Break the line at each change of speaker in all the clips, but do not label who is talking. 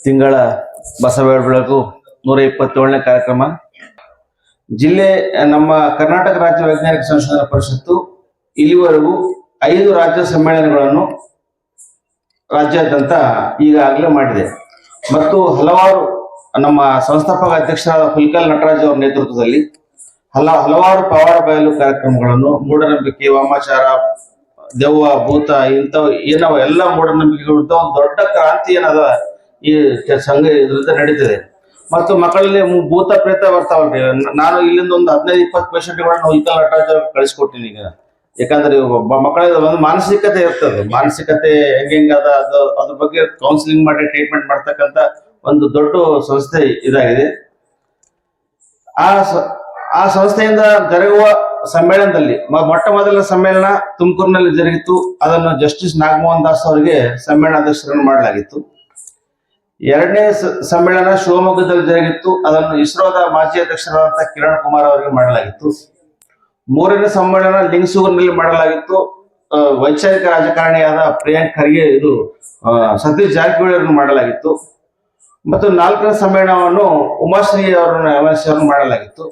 ತಿಂಗಳ ಬಸವ ಬೆಳಕು 127ನೇ ಕಾರ್ಯಕ್ರಮ. ಜಿಲ್ಲೆ ನಮ್ಮ ಕರ್ನಾಟಕ ರಾಜ್ಯ ವೈಜ್ಞಾನಿಕ ಸಂಶೋಧನಾ ಪರಿಷತ್ತು ಇಲ್ಲಿವರೆಗೂ 5 ರಾಜ್ಯ ಸಮ್ಮೇಳನಗಳನ್ನು ರಾಜ್ಯಾದ್ಯಂತ ಈಗಾಗಲೇ ಮಾಡಿದೆ ಮತ್ತು ಹಲವಾರು ನಮ್ಮ ಸಂಸ್ಥಾಪಕ ಅಧ್ಯಕ್ಷರಾದ ಹುಲ್ಕಲ್ ನಟರಾಜ್ ಅವರ ನೇತೃತ್ವದಲ್ಲಿ ಹಲವಾರು ಪವಾಡ ಬಯಲು ಕಾರ್ಯಕ್ರಮಗಳನ್ನು, ಮೂಢನಂಬಿಕೆ, ವಾಮಾಚಾರ, ದೆವ್ವ, ಭೂತ ಇಂಥವು ಏನವ ಎಲ್ಲ ಮೂಢನಂಬಿಕೆಗಳು ಒಂದು ದೊಡ್ಡ ಕ್ರಾಂತಿ ಏನದ ಈ ಸಂಘ ಇದರಿಂದ ನಡೀತಿದೆ. ಮತ್ತು ಮಕ್ಕಳಲ್ಲಿ ಭೂತ ಪ್ರೇತ ಬರ್ತಾವಲ್ರಿ, ನಾನು ಇಲ್ಲಿಂದ ಒಂದು 15-20 ಪೇಷಂಟ್ಗಳನ್ನು ಹುಲ್ಕಲ್ ನಟರಾಜ್ ಅವ್ರಿಗೆ ಕಳಿಸ್ಕೊಡ್ತೀನಿ ಈಗ. ಯಾಕಂದ್ರೆ ಮಕ್ಕಳಿಗೆ ಒಂದು ಮಾನಸಿಕತೆ ಇರ್ತದೆ, ಮಾನಸಿಕತೆ ಹೆಂಗದ ಅದ್ರ ಬಗ್ಗೆ ಕೌನ್ಸಿಲಿಂಗ್ ಮಾಡಿ ಟ್ರೀಟ್ಮೆಂಟ್ ಮಾಡ್ತಕ್ಕಂಥ ಒಂದು ದೊಡ್ಡ ಸಂಸ್ಥೆ ಇದಾಗಿದೆ. ಆ ಸಂಸ್ಥೆಯಿಂದ ಜರುಗುವ ಸಮ್ಮೇಳನದಲ್ಲಿ ಮೊಟ್ಟ ಮೊದಲ ಸಮ್ಮೇಳನ ತುಮಕೂರಿನಲ್ಲಿ ಜರುಗಿತ್ತು. ಅದನ್ನು ಜಸ್ಟಿಸ್ ನಾಗಮೋಹನ್ ದಾಸ್ ಅವರಿಗೆ ಸಮ್ಮೇಳನಾಧ್ಯಕ್ಷರನ್ನು ಮಾಡಲಾಗಿತ್ತು. 2ನೇ ಸಮ್ಮೇಳನ ಶಿವಮೊಗ್ಗದಲ್ಲಿ ಜರುಗಿತ್ತು. ಅದನ್ನು ಇಸ್ರೋದ ಮಾಜಿ ಅಧ್ಯಕ್ಷರಾದಂತಹ ಕಿರಣ್ ಕುಮಾರ್ ಅವರಿಗೆ ಮಾಡಲಾಗಿತ್ತು. 3ನೇ ಸಮ್ಮೇಳನ ಲಿಂಗಸೂರಿನಲ್ಲಿ ಮಾಡಲಾಗಿತ್ತು. ವೈಚಾರಿಕ ರಾಜಕಾರಣಿಯಾದ ಪ್ರಿಯಾಂಕ್ ಖರ್ಗೆ ಸತೀಶ್ ಜಾರಕಿಹೊಳಿ ಅವರನ್ನು ಮಾಡಲಾಗಿತ್ತು. ಮತ್ತು 4ನೇ ಸಮ್ಮೇಳನವನ್ನು ಉಮಾಶ್ರೀ ಅವರನ್ನು ಮಾಡಲಾಗಿತ್ತು.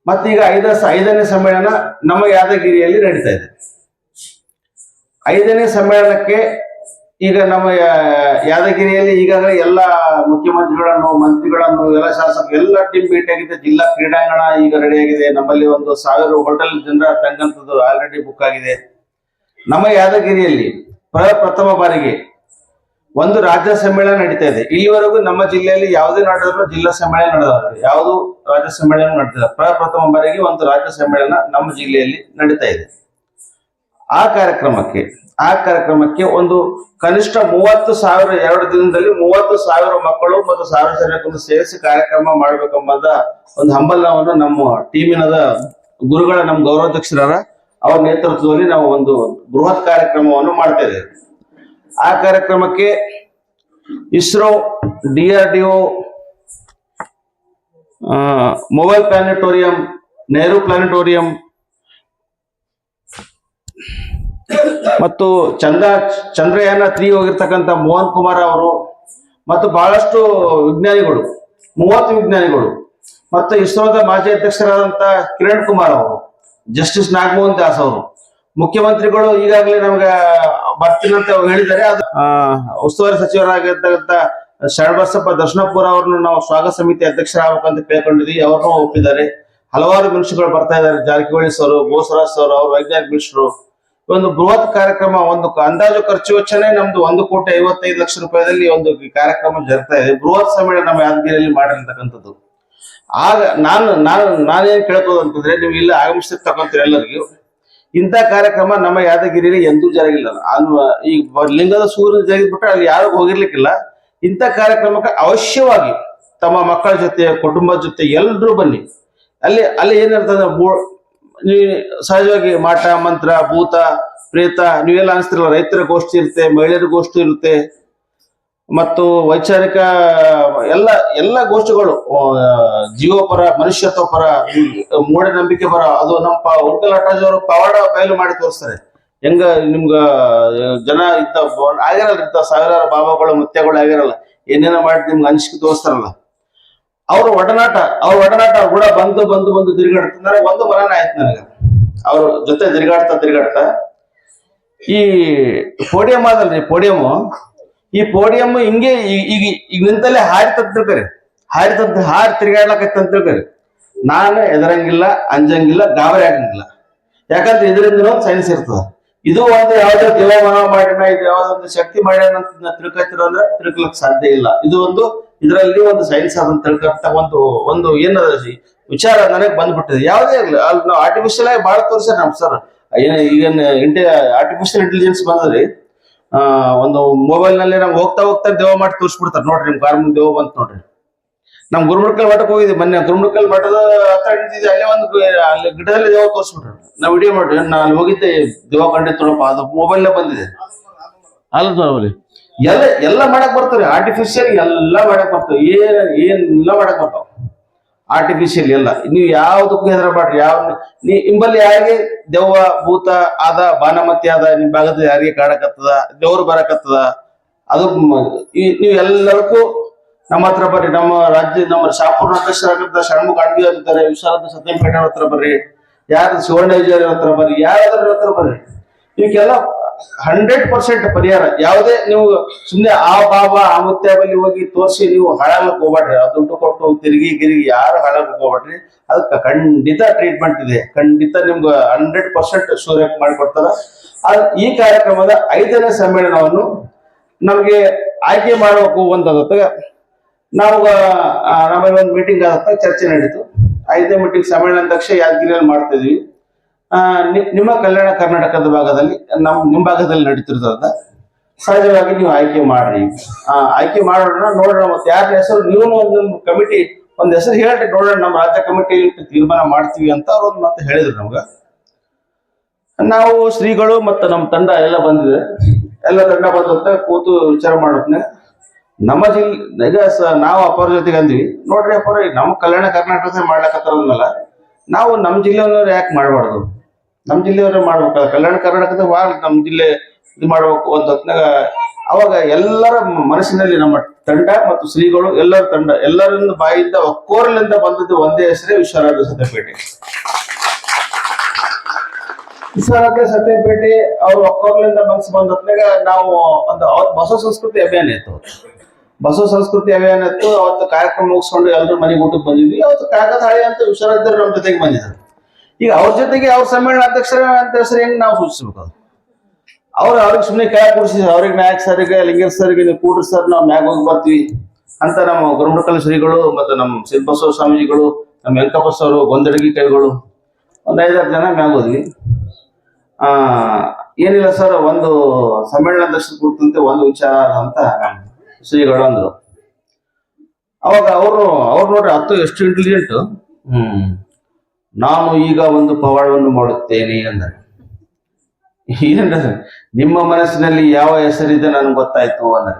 ಮತ್ತೀಗ 5ನೇ ಸಮ್ಮೇಳನ ನಮ್ಮ ಯಾದಗಿರಿಯಲ್ಲಿ ನಡೀತಾ ಇದೆ. 5ನೇ ಸಮ್ಮೇಳನಕ್ಕೆ ಈಗ ನಮ್ಮ ಯಾದಗಿರಿಯಲ್ಲಿ ಈಗಾಗಲೇ ಎಲ್ಲ ಮುಖ್ಯಮಂತ್ರಿಗಳನ್ನು, ಮಂತ್ರಿಗಳನ್ನು, ಎಲ್ಲ ಶಾಸಕರು ಎಲ್ಲ ಟೀಮ್ ಭೇಟಿಯಾಗಿದೆ. ಜಿಲ್ಲಾ ಕ್ರೀಡಾಂಗಣ ಈಗ ರೆಡಿ ಆಗಿದೆ. ನಮ್ಮಲ್ಲಿ 1000 ಹೋಟೆಲ್ ಜನರ ತಂಗಂತದ್ದು ಆಲ್ರೆಡಿ ಬುಕ್ ಆಗಿದೆ. ನಮ್ಮ ಯಾದಗಿರಿಯಲ್ಲಿ ಪ್ರಥಮ ಬಾರಿಗೆ ಒಂದು ರಾಜ್ಯ ಸಮ್ಮೇಳನ ನಡೀತಾ ಇದೆ. ಇಲ್ಲಿವರೆಗೂ ನಮ್ಮ ಜಿಲ್ಲೆಯಲ್ಲಿ ಯಾವುದೇ ನಡೆದರೂ ಜಿಲ್ಲಾ ಸಮ್ಮೇಳನ ನಡೆದವರು, ಯಾವುದು ರಾಜ್ಯ ಸಮ್ಮೇಳನ ನಡೆದಿಲ್ಲ. ಪ್ರಥಮ ಬಾರಿಗೆ ಒಂದು ರಾಜ್ಯ ಸಮ್ಮೇಳನ ನಮ್ಮ ಜಿಲ್ಲೆಯಲ್ಲಿ ನಡೀತಾ ಇದೆ. ಆ ಕಾರ್ಯಕ್ರಮಕ್ಕೆ ಒಂದು ಕನಿಷ್ಠ 30,000 2 ದಿನದಲ್ಲಿ 30,000 ಮಕ್ಕಳು ಮತ್ತು ಸಾರ್ವಜನಿಕರನ್ನು ಸೇರಿಸಿ ಕಾರ್ಯಕ್ರಮ ಮಾಡಬೇಕೆಂಬ ಒಂದು ಹಂಬಲವನ್ನು ನಮ್ಮ ಟೀಮಿನದ ಗುರುಗಳ ನಮ್ಮ ಗೌರವಾಧ್ಯಕ್ಷರಾದ ಅವರ ನೇತೃತ್ವದಲ್ಲಿ ನಾವು ಒಂದು ಬೃಹತ್ ಕಾರ್ಯಕ್ರಮವನ್ನು ಮಾಡ್ತಾ ಇದ್ದೇವೆ. ಆ ಕಾರ್ಯಕ್ರಮಕ್ಕೆ ISRO, DRDO, mobile planetarium, Nehru planetarium ಮತ್ತು ಚಂದ್ರಯಾನ 3 ಹೋಗಿರ್ತಕ್ಕಂಥ ಮೋಹನ್ ಕುಮಾರ್ ಅವರು ಮತ್ತು ಬಹಳಷ್ಟು ವಿಜ್ಞಾನಿಗಳು, 30 ವಿಜ್ಞಾನಿಗಳು ಮತ್ತು ಇಸ್ರೋದ ಮಾಜಿ ಅಧ್ಯಕ್ಷರಾದಂತ ಕಿರಣ್ ಕುಮಾರ್ ಅವರು, ಜಸ್ಟಿಸ್ ನಾಗಮೋಹನ್ ದಾಸ್ ಅವರು, ಮುಖ್ಯಮಂತ್ರಿಗಳು ಈಗಾಗಲೇ ನಮ್ಗೆ ಬರ್ತೀನಂತ ಹೇಳಿದ್ದಾರೆ. ಅದು ಉಸ್ತುವಾರಿ ಸಚಿವರಾಗಿರ್ತಕ್ಕಂಥ ಶರಣಬಸಪ್ಪ ದರ್ಶನಪುರ ಅವ್ರನ್ನು ನಾವು ಸ್ವಾಗತ ಸಮಿತಿ ಅಧ್ಯಕ್ಷರಾಗಬೇಕಂತ ಕೇಳ್ಕೊಂಡಿದ್ವಿ. ಅವ್ರನ್ನೂ ಒಪ್ಪಿದ್ದಾರೆ. ಹಲವಾರು ಮಿನಿಸ್ಟರ್ಗಳು ಬರ್ತಾ ಇದ್ದಾರೆ. ಜಾರಕಿಹೊಳಿ ಸರ್, ಬೋಸರಾಜ್ ಸರ್, ಅವ್ರ ವೈಜ್ಞಾನಿಕ ಮಿನಿಸ್ಟರು. ಒಂದು ಬೃಹತ್ ಕಾರ್ಯಕ್ರಮ, ಒಂದು ಅಂದಾಜು ಖರ್ಚು ವೆಚ್ಚನೇ ನಮ್ದು 1,55,00,000 ರೂಪಾಯಿದಲ್ಲಿ ಒಂದು ಕಾರ್ಯಕ್ರಮ ಜರುಗ್ತಾ ಇದೆ. ಬೃಹತ್ ಸಮ್ಮೇಳನ ನಮ್ಮ ಯಾದಗಿರಿಯಲ್ಲಿ ಮಾಡಿರ್ತಕ್ಕಂಥದ್ದು. ಆಗ ನಾನೇನ್ ಕೇಳ್ಕೋದು ಅಂತಂದ್ರೆ, ನೀವು ಇಲ್ಲಿ ಆಗಮಿಸಿರ್ತಕ್ಕಂಥ ಎಲ್ಲರಿಗೂ ಇಂಥ ಕಾರ್ಯಕ್ರಮ ನಮ್ಮ ಯಾದಗಿರಿಯಲ್ಲಿ ಎಂದೂ ಜರುಗಿಲ್ಲ. ಈ ಲಿಂಗದ ಸೂರ್ಯ ಜರುಗಿದ್ಬಿಟ್ರೆ ಅಲ್ಲಿ ಯಾರು ಹೋಗಿರ್ಲಿಕ್ಕಿಲ್ಲ. ಇಂಥ ಕಾರ್ಯಕ್ರಮಕ್ಕೆ ಅವಶ್ಯವಾಗಿ ತಮ್ಮ ಮಕ್ಕಳ ಜೊತೆ, ಕುಟುಂಬದ ಜೊತೆ ಎಲ್ರೂ ಬನ್ನಿ. ಅಲ್ಲಿ ಏನಿರ್ತದೆ, ಸಹಜವಾಗಿ ಮಾಟ ಮಂತ್ರ, ಭೂತ ಪ್ರೇತ ನೀವೆಲ್ಲ ಅನಿಸ್ತಿರಲ್ಲ. ರೈತರ ಗೋಷ್ಠಿ ಇರುತ್ತೆ, ಮಹಿಳೆಯರ ಗೋಷ್ಠಿ ಇರುತ್ತೆ ಮತ್ತು ವೈಚಾರಿಕ ಎಲ್ಲ ಗೋಷ್ಠಿಗಳು, ಜೀವಪರ, ಮನುಷ್ಯತ್ವ ಪರ, ಮೂಢನಂಬಿಕೆ ಪರ. ಅದು ನಮ್ಮ ಹುಲ್ಕಲ್ ನಟರಾಜ್ ಅವರು ಪವಾಡ ಬಯಲು ಮಾಡಿ ತೋರಿಸ್ತಾರೆ. ಹೆಂಗ ನಿಮ್ಗ ಜನ ಆಗಿರಲ್ಲ, ಸಾವಿರಾರು ಬಾಬಾಗಳು, ಮುತ್ಯಗಳು ಆಗಿರಲ್ಲ, ಏನೇನೋ ಮಾಡಿ ನಿಮ್ಗೆ ಅನಿಸಿಕೆ ತೋರಿಸ್ತಾರಲ್ಲ. ಅವ್ರ ಒಡನಾಟ ಕೂಡ ಬಂದು ತಿರುಗಾಡ್ತಾರೆ. ಒಂದು ಮರಣ ಆಯ್ತು ನನಗೆ ಅವ್ರ ಜೊತೆ ತಿರುಗಾಡ್ತಾ ಈ ಪೋಡಿಯಂ ಆದಲ್ರಿ, ಈ ಪೋಡಿಯಂ ಹಿಂಗೆ ಈಗ ನಿಂತಲ್ಲೇ ಹಾರಿ ತಿರುಗಾಡ್ಲಕೈತೆ ಅಂತ ತಿಳ್ಕರಿ. ನಾನು ಎದರಂಗಿಲ್ಲ, ಅಂಜಂಗಿಲ್ಲ, ಗಾಬರಿ ಆಗಂಗಿಲ್ಲ. ಯಾಕಂದ್ರೆ ಇದರಿಂದ ಒಂದು ಸೈನ್ಸ್ ಇರ್ತದ. ಇದು ಒಂದು ಯಾವ್ದೋ ದೇವ ಮನವ ಮಾಡ್ಯಾನ, ಇದು ಯಾವ್ದೊಂದು ಶಕ್ತಿ ಮಾಡ್ಯಾನ ಅಂತ ತಿಳ್ಕೊತಿರೋ ಅಂದ್ರೆ ತಿಳ್ಕೊಳಕ್ ಸಾಧ್ಯ ಇಲ್ಲ. ಇದರಲ್ಲಿ ಒಂದು ಸೈನ್ಸ್ ಅದನ್ನ ತಿಳ್ಕೊಂತ ಒಂದು ಏನದ ವಿಚಾರ ನನಗೆ ಬಂದ್ಬಿಟ್ಟಿದೆ. ಯಾವುದೇ ಇರಲಿ, ಅಲ್ಲಿ ನಾವು ಆರ್ಟಿಫಿಷಿಯಲ್ ಆಗಿ ಬಹಳ ತೋರಿಸ್ಯಾರ ನಮ್ ಸರ್. ಈಗ ಆರ್ಟಿಫಿಷಿಯಲ್ ಇಂಟೆಲಿಜೆನ್ಸ್ ಬಂದ್ರಿ, ಒಂದು ಮೊಬೈಲ್ ನಲ್ಲಿ ನಮ್ಗೆ ಹೋಗ್ತಾ ದೇವ ಮಾಡಿ ತೋರಿಸ್ಬಿಡ್ತಾರೆ. ನೋಡ್ರಿ, ನಿಮ್ ಕಾರ್ ಮುಂದೆ ದೇವ ಬಂತ ನೋಡ್ರಿ. ನಮ್ ಗುರುಮುಖಲ್ ಮಠಕ್ಕೆ ಹೋಗಿದ್ವಿ ಮೊನ್ನೆ. ಗುರುಮುಖಲ್ ಮಠದ ಹತ್ರ ನಿಂತಿದ್ದೆ, ಅಲ್ಲಿ ಗಿಡದಲ್ಲಿ ದೇವ ತೋರಿಸ್ಬಿಟ್ರು. ನಾವು ವಿಡಿಯೋ ಮಾಡ್ರಿ, ನಾನು ಹೋಗಿದ್ದೆ, ದೇವ ಕಂಡಿತ್ತು ನೋಡಪ್ಪ, ಅದು ಮೊಬೈಲ್ ಬಂದಿದೆ. ಅಲ್ಲ ಎಲ್ಲ ಮಾಡಕ್ ಬರ್ತಾವ್ರಿ. ಆರ್ಟಿಫಿಷಿಯಲ್ ಎಲ್ಲ ಮಾಡಕ್ ಬರ್ತಾವ, ಏನೆಲ್ಲ ಮಾಡಕ್ ಬರ್ತಾವ ಆರ್ಟಿಫಿಷಿಯಲ್ ಎಲ್ಲ. ನೀವು ಯಾವ್ದಕ್ಕೂ ಹೆದರಬೇಡ್ರಿ. ನಿಂಬಲ್ಲಿ ಯಾರಿಗೆ ದೆವ್ವ ಭೂತ ಆದ, ಬಾನಮತಿ ಆದ, ನಿಮ್ ಭಾಗದ ಯಾರಿಗೆ ಕಾಡಕತ್ತದ, ದೇವ್ರು ಬರಕತ್ತದ, ಅದು ನೀವು ಎಲ್ಲರಿಗೂ ನಮ್ಮ ಹತ್ರ ಬರ್ರಿ. ನಮ್ಮ ಶಾಪುರ್ ಅಧ್ಯಕ್ಷರಾಗಿದ್ದ ಷಣ್ಮುಖ ಅಡ್ಗಿ ಇದ್ದಾರೆ, ವಿಶಾಲದ ಸತ್ಯಂಪೇಟೆ ಹತ್ರ ಬರ್ರಿ, ಯಾರು ಸುವರ್ಣ ವಿಜಯ ಹತ್ರ ಬರ್ರಿ, ಯಾರಾದ್ರ ಹತ್ರ ಬರ್ರಿ. ಇವಕ್ಕೆಲ್ಲ 100% ಪರಿಹಾರ. ಯಾವುದೇ ನೀವು ಸುಮ್ಮನೆ ಆ ಬಾಬಾ ಆ ಮುತ್ಯ ಬಲ್ಲಿ ಹೋಗಿ ತೋರಿಸಿ ನೀವು ಹಾಳಾಗಕ್ಕೆ ಹೋಗ್ಬೇಡ್ರಿ. ಆ ದುಡ್ಡು ಕೊಟ್ಟು ತಿರುಗಿ ಯಾರು ಹಾಳಾಗಕ್ಕೆ ಹೋಗ್ಬೇಡ್ರಿ. ಅದಕ್ಕೆ ಖಂಡಿತ ಟ್ರೀಟ್ಮೆಂಟ್ ಇದೆ, ಖಂಡಿತ ನಿಮ್ಗೆ 100% ಸೂರ್ಯಕ್ ಮಾಡಿಕೊಡ್ತಾರ. ಈ ಕಾರ್ಯಕ್ರಮದ 5ನೇ ಸಮ್ಮೇಳನವನ್ನು ನಮಗೆ ಆಯ್ಕೆ ಮಾಡಬೇಕು ಅಂತ ನಾವು ನಮಗೆ ಒಂದು ಮೀಟಿಂಗ್ ಆದತ್ತ ಚರ್ಚೆ ನಡೀತು. 5ನೇ ಮೀಟಿಂಗ್ ಸಮ್ಮೇಳನ ಅಧ್ಯಕ್ಷ ಯಾದಗಿರಿಯಲ್ಲಿ ಮಾಡ್ತಾ ಇದೀವಿ. ನಿಮ್ಮ ಕಲ್ಯಾಣ ಕರ್ನಾಟಕದ ಭಾಗದಲ್ಲಿ ನಿಮ್ಮ ಭಾಗದಲ್ಲಿ ನಡೀತಿರೋದ್ರಿಂದ ಸಹಜವಾಗಿ ನೀವು ಆಯ್ಕೆ ಮಾಡ್ರಿ. ಆಯ್ಕೆ ಮಾಡೋಣ, ನೋಡೋಣ. ಮತ್ತೆ ಯಾರ ಹೆಸರು ನೀವು ನಿಮ್ಮ ಕಮಿಟಿ ಒಂದ್ ಹೆಸರು ಹೇಳ್ರಿ, ನೋಡೋಣ. ನಮ್ಮ ರಾಜ್ಯ ಕಮಿಟಿ ತೀರ್ಮಾನ ಮಾಡ್ತೀವಿ ಅಂತ ಅವ್ರು ಮತ್ತೆ ಹೇಳಿದ್ರು ನಮ್ಗ. ನಾವು ಶ್ರೀಗಳು ಮತ್ತು ನಮ್ಮ ತಂಡ ಎಲ್ಲ ಬಂದಿದೆ. ಎಲ್ಲ ತಂಡ ಬಂದಂತ ಕೂತು ವಿಚಾರ ಮಾಡೋದ್ನ ನಮ್ಮ ಜಿಲ್ಲೆ ಈಗ ನಾವು ಅಪ್ಪರ ಜೊತೆಗೆ ಅಂದ್ವಿ, ನೋಡ್ರಿ ಅಪ್ಪರ ನಮ್ಮ ಕಲ್ಯಾಣ ಕರ್ನಾಟಕದ ಮಾಡ್ಲಕತ್ತಾರಲ್ಲ, ನಾವು ನಮ್ಮ ಜಿಲ್ಲೆಯವ್ರು ಯಾಕೆ ಮಾಡಬಾರ್ದು? ನಮ್ಮ ಜಿಲ್ಲೆಯವ್ರೆ ಮಾಡ್ಬೇಕಲ್ಲ, ಕಲ್ಯಾಣ ಕರ್ನಾಟಕದ ನಮ್ಮ ಜಿಲ್ಲೆ ಇದು ಮಾಡ್ಬೇಕು ಅಂತ ಹೊತ್ನಾಗ ಅವಾಗ ಎಲ್ಲರ ಮನಸ್ಸಿನಲ್ಲಿ ನಮ್ಮ ತಂಡ ಮತ್ತು ಶ್ರೀಗಳು ಎಲ್ಲರ ತಂಡ ಎಲ್ಲರಿಂದ ಬಾಯಿಂದ ಒಕ್ಕೋರ್ಲಿಂದ ಬಂದದ್ದು ಒಂದೇ ಹೆಸರೇ ವಿಶ್ವರಾಧ್ಯ ಸತ್ಯಪೇಟೆ. ವಿಶ್ವರಾಧ್ಯ ಸತ್ಯಪೇಟೆ ಅವ್ರು ಒಕ್ಕೋರ್ಲಿಂದ ಮನಸ್ಸು ಬಂದ ಹೊತ್ನಾಗ ನಾವು ಒಂದು ಅವತ್ತು ಬಸವ ಸಂಸ್ಕೃತಿ ಅಭಿಯಾನ ಇತ್ತು. ಬಸವ ಸಂಸ್ಕೃತಿ ಅಭಿಯಾನ ಇತ್ತು. ಅವತ್ತು ಕಾರ್ಯಕ್ರಮ ಮುಗಿಸ್ಕೊಂಡು ಎಲ್ಲರೂ ಮನೆಗೆ ಊಟಕ್ಕೆ ಬಂದಿದ್ವಿ. ಅವತ್ತು ಕಾಕತಾಳಿ ಅಂತ ವಿಶ್ವರಾಧ್ಯರು ನಮ್ಮ ಜೊತೆಗೆ ಬಂದಿದ್ದಾರೆ. ಈಗ ಅವ್ರ ಜೊತೆಗೆ ಅವ್ರ ಸಮ್ಮೇಳನ ಅಧ್ಯಕ್ಷರ ಅಂತ ಹೆಸರು ಹೆಂಗ್ ನಾವು ಸೂಚಿಸ್ಬೇಕು? ಅವ್ರಿಗೆ ಸುಮ್ಮನೆ ಕೈ ಕೂಡಿಸಿ ಅವ್ರಿಗೆ ನಾಯಕ್ ಸರ್ಗೆ ಲಿಂಗೇಶ್ ಸರ್ಗೆ ನೀವು ಕೂಡ್ರಿ ಸರ್, ನಾವು ಮ್ಯಾಗ ಹೋಗಿ ಬರ್ತೀವಿ ಅಂತ ನಮ್ಮ ಗುರುಮುಖಲ ಶ್ರೀಗಳು ಮತ್ತು ನಮ್ಮ ಸಿದ್ದಬಸವ ಸ್ವಾಮೀಜಿಗಳು, ನಮ್ಮ ವೆಂಕಟಪ್ಪ ಅವರು, ಗೊಂದಡಗಿ ಕೈಗಳು ಒಂದು 5-6 ಜನ ಮ್ಯಾಗ ಹೋದ್ವಿ. ಏನಿಲ್ಲ ಸರ್, ಒಂದು ಸಮ್ಮೇಳನ ಅಧ್ಯಕ್ಷರು ಕುರಿತಂತೆ ಒಂದು ವಿಚಾರ ಅಂತ ಶ್ರೀಗಳು ಅಂದ್ರು. ಅವಾಗ ಅವ್ರು ನೋಡ್ರಿ ಹತ್ತು ಎಷ್ಟು ಇಂಟೆಲಿಜೆಂಟ್. ನಾನು ಈಗ ಒಂದು ಪವಾಡವನ್ನು ಮಾಡುತ್ತೇನೆ ಅಂದರೆ, ಏನ್ರ ನಿಮ್ಮ ಮನಸ್ಸಿನಲ್ಲಿ ಯಾವ ಹೆಸರಿದೆ ನನ್ಗೆ ಗೊತ್ತಾಯ್ತು ಅಂದ್ರೆ.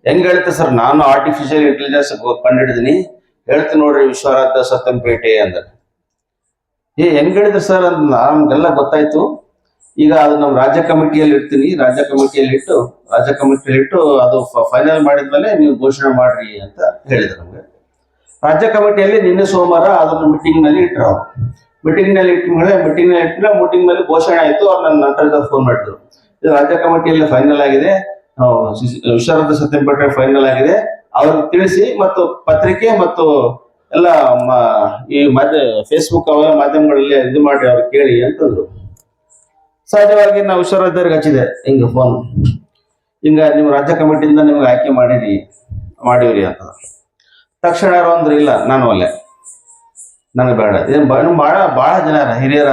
ಹೆಂಗ್ ಹೇಳ್ತೆ ಸರ್? ನಾನು ಆರ್ಟಿಫಿಷಿಯಲ್ ಇಂಟೆಲಿಜೆನ್ಸ್ ಕಂಡಿಡಿದೀನಿ, ಹೇಳ್ತೀನಿ ನೋಡ್ರಿ ವಿಶ್ವರಾಧ್ಯ ಸತ್ಯಂಪೇಟೆ ಅಂದ್ರೆ. ಹೆಂಗ್ ಹೇಳಿದ್ರಿ ಸರ್ ಅಂತ ನಮ್ಗೆಲ್ಲ ಗೊತ್ತಾಯ್ತು. ಈಗ ಅದು ನಮ್ಮ ರಾಜ್ಯ ಕಮಿಟಿಯಲ್ಲಿ ಇಡ್ತೀನಿ, ರಾಜ್ಯ ಕಮಿಟಿಯಲ್ಲಿ ಇಟ್ಟು ಅದು ಫೈನಲ್ ಮಾಡಿದ್ಮೇಲೆ ನೀವು ಘೋಷಣೆ ಮಾಡ್ರಿ ಅಂತ ಹೇಳಿದ್ರು ನಮ್ಗೆ. ರಾಜ್ಯ ಕಮಿಟಿಯಲ್ಲಿ ನಿನ್ನೆ ಸೋಮವಾರ ಅದನ್ನ ಮೀಟಿಂಗ್ ನಲ್ಲಿ ಇಟ್ಟರು. ಅವ್ರು ಮೀಟಿಂಗ್ ನಲ್ಲಿ ಘೋಷಣೆ ಆಯ್ತು. ಅವ್ರು ನನ್ನ ನಂತರದಲ್ಲಿ ಫೋನ್ ಮಾಡಿದ್ರು, ಇದು ರಾಜ್ಯ ಕಮಿಟಿಯಲ್ಲಿ ಫೈನಲ್ ಆಗಿದೆ, ವಿಶ್ವರಾಧ್ಯ ಸತ್ಯಂಪೇಟೆ ಫೈನಲ್ ಆಗಿದೆ, ಅವ್ರಿಗೆ ತಿಳಿಸಿ ಮತ್ತು ಪತ್ರಿಕೆ ಮತ್ತು ಎಲ್ಲ ಈ ಫೇಸ್ಬುಕ್ ಅವೆಲ್ಲ ಮಾಧ್ಯಮಗಳಲ್ಲಿ ಇದು ಮಾಡಿ ಅವ್ರು ಕೇಳಿ ಅಂತಂದ್ರು. ಸಹಜವಾಗಿ ನಾವು ವಿಶ್ವರಾಧ್ಯರಿಗೆ ಹಚ್ಚಿದೆ ಹಿಂಗ ಫೋನ್, ಹಿಂಗ ನೀವು ರಾಜ್ಯ ಕಮಿಟಿಯಿಂದ ನಿಮ್ಗೆ ಆಯ್ಕೆ ಮಾಡಿವ್ರಿ ಅಂತ. ತಕ್ಷಣ ಯಾರು ಅಂದ್ರೆ, ಇಲ್ಲ ನಾನು ಅಲ್ಲೇ, ನನಗೆ ಬೇಡ. ಇದೇನು ಬಹಳ ಜನ ಹಿರಿಯರ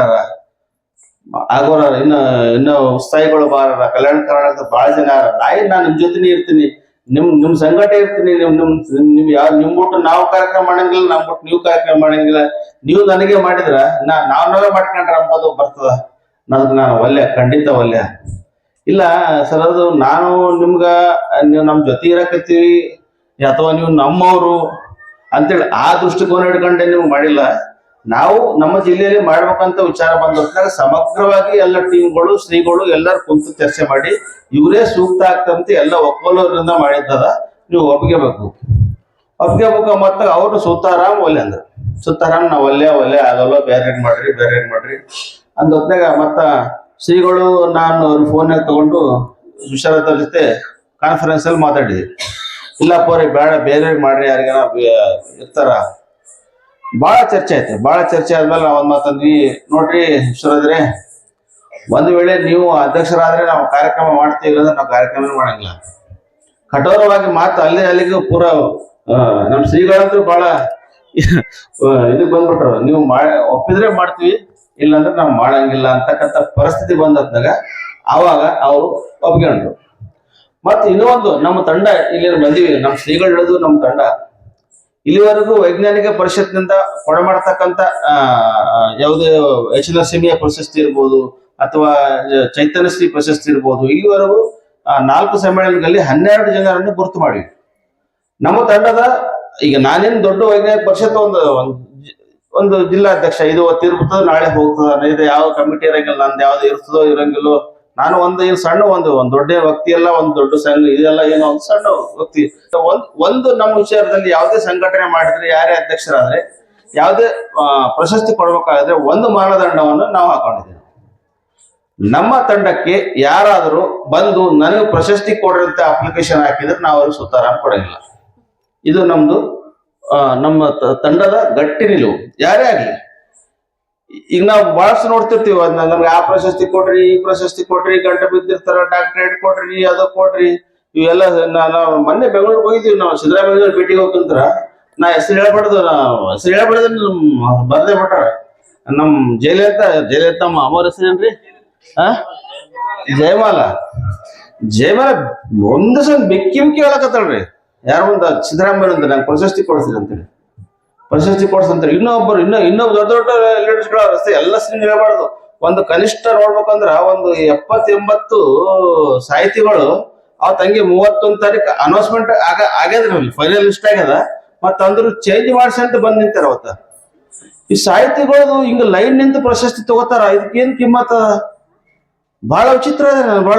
ಆಗೋರ, ಇನ್ನು ಉತ್ಸಾಹಿಗಳು ಬಾರ, ಕಲ್ಯಾಣ ಕರ್ನಾಟಕದ ಬಹಳ ಜನ ನಾನು ನಿಮ್ ಜೊತೆನೇ ಇರ್ತೀನಿ, ನಿಮ್ ಸಂಘಟ ಇರ್ತೀನಿ. ನಿಮ್ ನಿಮ್ ಬಿಟ್ಟು ನಾವು ಕಾರ್ಯಕ್ರಮ ಮಾಡಂಗಿಲ್ಲ, ನಮ್ ಬಿಟ್ಟು ನೀವು ಕಾರ್ಯಕ್ರಮ ಮಾಡಂಗಿಲ್ಲ. ನೀವು ನನಗೆ ಮಾಡಿದ್ರ ನಾವೇ ಮಾಡ್ಕೊಂಡ್ರ ಅಂಬೋದು ಬರ್ತದ. ನಾನು ಒಲ್ಲೆ, ಖಂಡಿತ ಒಲ್ಲೆ. ಇಲ್ಲ ಸರ್, ಅದು ನಾನು ನೀವು ನಮ್ ಜೊತೆ ಇರಕತ್ತೀವಿ ಅಥವಾ ನೀವು ನಮ್ಮವರು ಅಂತೇಳಿ ಆ ದೃಷ್ಟಿಕೋನ ಹಿಡ್ಕೊಂಡೆ ನೀವು ಮಾಡಿಲ್ಲ. ನಾವು ನಮ್ಮ ಜಿಲ್ಲೆಯಲ್ಲಿ ಮಾಡ್ಬೇಕಂತ ವಿಚಾರ ಬಂದಾಗ ಸಮಗ್ರವಾಗಿ ಎಲ್ಲ ಟೀಮ್ಗಳು, ಶ್ರೀಗಳು ಎಲ್ಲರೂ ಕುಂತು ಚರ್ಚೆ ಮಾಡಿ ಇವರೇ ಸೂಕ್ತ ಆಗ್ತಂತ ಎಲ್ಲ ಒಕ್ಕೋಲರಿಂದ ಮಾಡಿದ್ದದ, ನೀವು ಒಪ್ಪಿಗೆಬೇಕು. ಮತ್ತ ಅವರು ಸುತ್ತಾರಾಮ್ ಒಲ್ಲೆ ಅಂದ್ರು. ಸುತ್ತಾರಾಮ್ ನಾವು ಒಲ್ಲೆ ಆಗಲ್ಲ, ಬೇರೆ ಮಾಡ್ರಿ ಅಂದ ಹೊತ್ನಾಗ ಮತ್ತ ಶ್ರೀಗಳು ನಾನು ಅವ್ರ ಫೋನ್ ತಗೊಂಡು ವಿಶ್ವರಾಧ್ಯ ಜೊತೆ ಕಾನ್ಫರೆನ್ಸ್ ಅಲ್ಲಿ ಮಾತಾಡಿದ್ವಿ. ಇಲ್ಲಪ್ಪ ಅವ್ರಿಗೆ ಬೇಡ, ಬೇರೆ ಮಾಡ್ರಿ, ಯಾರಿಗಾರ ಇರ್ತಾರ. ಬಹಳ ಚರ್ಚೆ ಆದ್ಮೇಲೆ ನಾವು ಒಂದ್ ಮಾತಂದ್ವಿ, ನೋಡ್ರಿ ವಿಶ್ವರಾಧ್ರೆ, ಒಂದು ವೇಳೆ ನೀವು ಅಧ್ಯಕ್ಷರಾದ್ರೆ ನಾವು ಕಾರ್ಯಕ್ರಮ ಮಾಡ್ತೀವಿ, ಅಂದ್ರೆ ನಾವು ಕಾರ್ಯಕ್ರಮ ಮಾಡಂಗಿಲ್ಲ. ಕಠೋರವಾಗಿ ಮಾತು ಅಲ್ಲಿಗೂ ಪೂರ ನಮ್ ಶ್ರೀಗಳಂತೂ ಬಹಳ ಇದಕ್ ಬಂದ್ಬಿಟ್ರು, ನೀವು ಒಪ್ಪಿದ್ರೆ ಮಾಡ್ತೀವಿ, ಇಲ್ಲಾಂದ್ರೆ ನಾವು ಮಾಡಂಗಿಲ್ಲ ಅಂತಕ್ಕಂಥ ಪರಿಸ್ಥಿತಿ ಬಂದಾಗ ಆವಾಗ ಅವರು ಒಪ್ಕೊಂಡ್ರು. ಮತ್ತೆ ಇನ್ನೊಂದು, ನಮ್ಮ ತಂಡ ಇಲ್ಲಿ ಬಂದಿವಿ, ನಮ್ಮ ಶ್ರೀಗಳು ಹಿಡಿದು ನಮ್ಮ ತಂಡ ಇಲ್ಲಿವರೆಗೂ ವೈಜ್ಞಾನಿಕ ಪರಿಷತ್ನಿಂದ ಕೊಡಮಾಡ್ತಕ್ಕಂಥ ಯಾವುದೇ ಎಚ್ ನರಸಿಂಹ ಪ್ರಶಸ್ತಿ ಇರ್ಬೋದು ಅಥವಾ ಚೈತನ್ಯಶ್ರೀ ಪ್ರಶಸ್ತಿ ಇರ್ಬೋದು, ಇಲ್ಲಿವರೆಗೂ 4 ಸಮ್ಮೇಳನಗಳಲ್ಲಿ 12 ಜನರನ್ನು ಗುರುತು ಮಾಡಿವಿ. ನಮ್ಮ ತಂಡದ ಈಗ ನಾನೇನು ದೊಡ್ಡ ವೈಜ್ಞಾನಿಕ ಪರಿಷತ್ ಒಂದು ಜಿಲ್ಲಾಧ್ಯಕ್ಷ, ಇದು ತಿರುಗುತ್ತದೆ, ನಾಳೆ ಹೋಗ್ತದ, ಇದು ಯಾವ ಕಮಿಟಿ ಇರಂಗಿಲ್ಲ, ನಂದು ಯಾವ್ದು ಇರ್ತದೋ ಇರಂಗಿಲ್ಲೋ ನಾನು ಏನು ಸಣ್ಣ ಒಂದು ದೊಡ್ಡ ವ್ಯಕ್ತಿ ಅಲ್ಲ, ಒಂದು ದೊಡ್ಡ ಸಂಘ ಇದೆಲ್ಲ ಏನೋ ಒಂದು ಸಣ್ಣ ವ್ಯಕ್ತಿ. ಒಂದು ನಮ್ಮ ವಿಚಾರದಲ್ಲಿ ಯಾವುದೇ ಸಂಘಟನೆ ಮಾಡಿದ್ರೆ, ಯಾರೇ ಅಧ್ಯಕ್ಷರಾದ್ರೆ, ಯಾವುದೇ ಪ್ರಶಸ್ತಿ ಕೊಡ್ಬೇಕಾದ್ರೆ ಒಂದು ಮಾನದಂಡವನ್ನು ನಾವು ಹಾಕೊಂಡಿದ್ದೇವೆ. ನಮ್ಮ ತಂಡಕ್ಕೆ ಯಾರಾದರೂ ಬಂದು ನನಗೆ ಪ್ರಶಸ್ತಿ ಕೊಡ್ರಂತ ಅಪ್ಲಿಕೇಶನ್ ಹಾಕಿದ್ರೆ ನಾವು ಅವ್ರಿಗೆ ಸುತಾರಾಮ್ ಕೊಡಂಗಿಲ್ಲ. ಇದು ನಮ್ಮ ತಂಡದ ಗಟ್ಟಿ ನಿಲುವು. ಯಾರೇ ಆಗ್ಲಿ, ಈಗ ನಾವು ಬಹಳಷ್ಟು ನೋಡ್ತಿರ್ತೀವಿ, ನಮ್ಗೆ ಆ ಪ್ರಶಸ್ತಿ ಕೊಡ್ರಿ, ಈ ಪ್ರಶಸ್ತಿ ಕೊಡ್ರಿ, ಗಂಟೆ ಬಿದ್ದಿರ್ತಾರ, ಡಾಕ್ಟರೇಟ್ ಕೊಡ್ರಿ, ಅದು ಕೊಡ್ರಿ, ಇವೆಲ್ಲ. ನಾವು ಮೊನ್ನೆ ಬೆಂಗಳೂರಿಗೆ ಹೋಗಿದ್ದೀವಿ, ನಾವು ಸಿದ್ದರಾಮಯ್ಯ ಭೇಟಿಗೆ ಹೋಗ್ತಂದ್ರ ನಾ ಹೆಸರು ಹೇಳ್ಬಾರ್ದು ಬರ್ದೇ ಬಿಟ್ರ. ನಮ್ ಜಯಲಲಿತಾ ಅಮ್ಮವ್ರ ಹೆಸರೇನ್ರಿ? ಜಯಮಾಲ ಒಂದು ಸಲ ಬೆಕ್ಕಿ ಹೇಳಕತ್ತಳ್ರಿ. ಯಾರು ಒಂದ ಸಿದ್ದರಾಮಯ್ಯ ಅಂತ ನಂಗೆ ಪ್ರಶಸ್ತಿ ಕೊಡ್ತೀರಿ ಅಂತೇಳಿ, ಪ್ರಶಸ್ತಿ ಕೊಡ್ಸಂತಾರೆ. ಇನ್ನೊಬ್ಬ ದೊಡ್ಡ ಲೀಡರ್ಸ್ಗಳ ರಸ್ತೆ ಎಲ್ಲ ಸಿಂಗ್ ಹೇಳ್ಬಾರ್ದು. ಒಂದು ಕನಿಷ್ಠ ನೋಡ್ಬೇಕಂದ್ರ ಒಂದು 70-80 ಸಾಹಿತಿಗಳು ಅವ್ ತಂಗಿ 31 ತಾರೀಕು ಅನೌನ್ಸ್ಮೆಂಟ್ ಆಗ್ಯದ್ರಿ, ಫೈನಲ್ ಲಿಸ್ಟ್ ಆಗ್ಯದ. ಮತ್ತ ಅಂದ್ರು ಚೇಂಜ್ ಮಾಡ್ಸಿ ಅಂತ ಬಂದ್ ನಿಂತಾರ. ಅವತ್ತ ಈ ಸಾಹಿತಿಗಳು ಹಿಂಗ ಲೈನ್ ನಿಂತು ಪ್ರಶಸ್ತಿ ತಗೋತಾರ. ಇದಕ್ಕೇನ್ ಕಿಮ್ಮತ್ತ? ಬಹಳ ವಿಚಿತ್ರ ಇದೆ. ಬಹಳ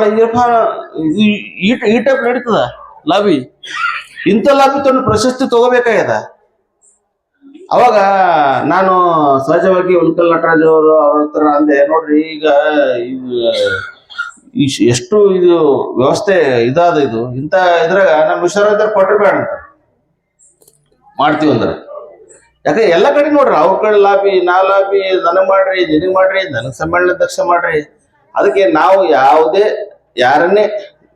ಈ ಟೈಪ್ ನಡೀತದ ಲಾಬಿ. ಇಂಥ ಲಾಬಿ ತಂದು ಪ್ರಶಸ್ತಿ ತಗೋಬೇಕಾಗ್ಯದ. ಅವಾಗ ನಾನು ಸಹಜವಾಗಿ ಉಲ್ಕಲ್ ನಟರಾಜ್ ಅವರು ಅವ್ರ ಹತ್ರ ಅಂದೆ, ನೋಡ್ರಿ ಈಗ ಎಷ್ಟು ಇದು ವ್ಯವಸ್ಥೆ ಇದಾದ, ಇದು ಇಂಥ ಇದ್ರಾಗ ನಮ್ಮ ವಿಶ್ವರಾಜ್ ಕೊಟ್ಟಿರ್ಬೇಡ ಅಂತ ಮಾಡ್ತೀವಿ ಅಂದ್ರೆ. ಯಾಕಂದ್ರೆ ಎಲ್ಲ ಕಡೆ ನೋಡ್ರಿ, ಅವ್ರ ಕಡೆ ಲಾಬಿ, ನನಗ್ ಮಾಡ್ರಿ, ನಿನಗ್ ಮಾಡ್ರಿ, ನನಗ್ ಸಮ್ಮೇಳನ ಅಧ್ಯಕ್ಷ ಮಾಡ್ರಿ. ಅದಕ್ಕೆ ನಾವು ಯಾರನ್ನೇ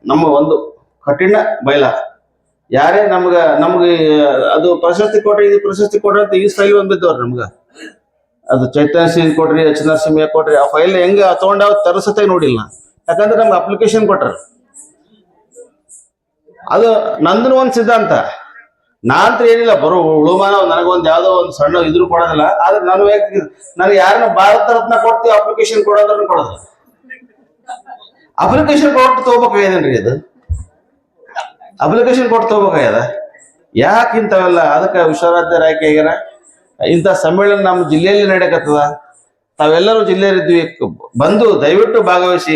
ನಮ್ಮ ಒಂದು ಕಠಿಣ ಬಯಲ, ಯಾರೇ ನಮ್ಗೆ ಅದು ಪ್ರಶಸ್ತಿ ಕೊಡ್ರಿ, ಇದು ಪ್ರಶಸ್ತಿ ಕೊಡ್ರಿ ಅಂತ ಈ ಸ್ಟೈಲ್ ಬಂದಿದ್ದವ್ರಿ ನಮ್ಗ. ಅದು ಚೈತನ್ಯ ಸಿಂಗ್ ಕೊಡ್ರಿ, ಎಚ್ ನರಸಿಂಹ ಕೊಡ್ರಿ, ಆ ಫೈಲ್ ಹೆಂಗ ತಗೊಂಡ ತರಸತೆ ನೋಡಿಲ್ಲ. ಯಾಕಂದ್ರೆ ನಮ್ಗೆ ಅಪ್ಲಿಕೇಶನ್ ಕೊಟ್ರ. ಅದು ನಂದನ ಒಂದ್ ಸಿದ್ಧಾಂತ. ನಾನಂತ ಏನಿಲ್ಲ, ಬರೋ ಉಳುಮಾನ ನನಗೊಂದು ಯಾವ್ದೋ ಒಂದು ಸಣ್ಣ ಇದ್ರು ಕೊಡೋದಿಲ್ಲ. ಆದ್ರೆ ನನಗೆ ಯಾರನ್ನ ಭಾರತ ರತ್ನ ಕೊಡ್ತೀವಿ ಅಪ್ಲಿಕೇಶನ್ ಕೊಡೋದ್ರ ಕೊಡೋದು. ಅಪ್ಲಿಕೇಶನ್ ಕೊಟ್ಟು ತಗೋಬೇಕಾಗ್ಯದೇನ್ರಿ? ಅದು ಅಪ್ಲಿಕೇಶನ್ ಕೊಟ್ಟು ತಗೋಬೇಕಾಗ್ಯದ. ಯಾಕೆ ಇಂಥವೆಲ್ಲ? ಅದಕ್ಕೆ ವಿಶ್ವರಾಜ್ಯರ ಆಯ್ಕೆ ಆಗ್ಯಾರ. ಇಂಥ ಸಮ್ಮೇಳನ ನಮ್ಮ ಜಿಲ್ಲೆಯಲ್ಲಿ ನಡೆಯಕತ್ತದ. ತಾವೆಲ್ಲರೂ ಜಿಲ್ಲೆಯಲ್ಲಿದ್ವಿ, ಬಂದು ದಯವಿಟ್ಟು ಭಾಗವಹಿಸಿ.